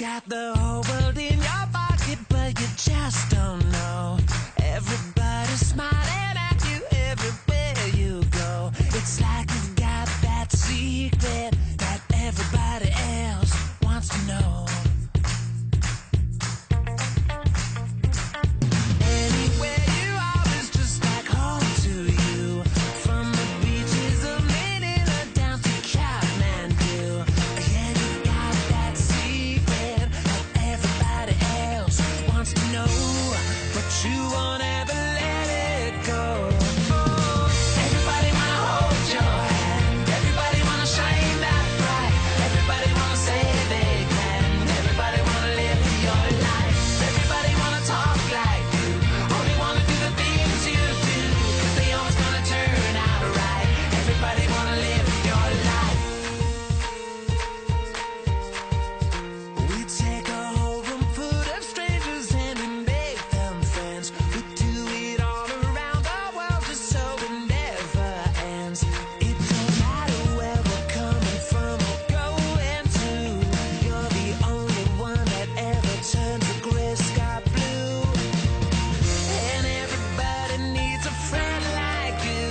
got the whole world in your pocket, but you just don't know. Everybody's smiling at you everywhere you go. It's like you've got that secret that everybody else wants to know. Anywhere you are is just like home to you. From the beaches of Manila down to Kathmandu. Yeah, you've got that secret that everybody else wants to know, but you won't ever let it go. Everybody wanna hold your hand. Everybody wanna shine that bright. Everybody wanna say they can. Everybody wanna live your life. Everybody wanna talk like you. Only wanna do the things you do, 'cause they always gonna turn out right. Everybody wanna live your life. We take a whole room full of strangers and we make them friends. We do it all around the world just so it never ends. It don't matter where we're coming from or going to. You're the only one that ever turns a gray sky blue. And everybody needs a friend like you.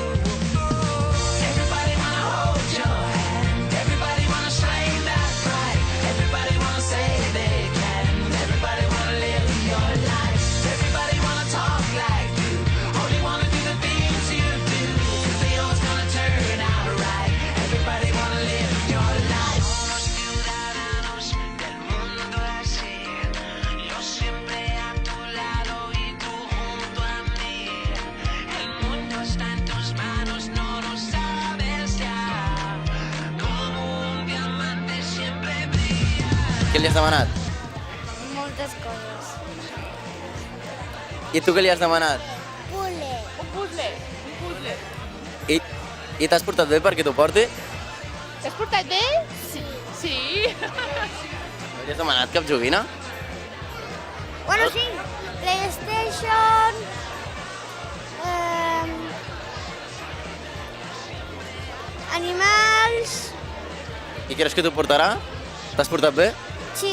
Everybody wanna hold your hand. Everybody wanna shine that bright. Everybody wanna say they can. Everybody wanna live your life. Everybody wanna talk like you. Only wanna do the things you do, 'cause they always gonna turn out right. Everybody wanna live your life. Somos ciudadanos del mundo así. Yo siempre a tu lado y tú junto a mí. El mundo está en tus manos, no lo sabes ya. Como un diamante siempre brilla. Què li has demanat? Moltes coses. I tu què li has demanat? Pule. Un puzzle. Un puzzle. I t'has portat bé perquè t'ho porti? T'has portat bé? Sí. Sí. No li has demanat cap joguina? Bueno, sí. PlayStation. Animals. I creus que t'ho portarà? T'has portat bé? Sí.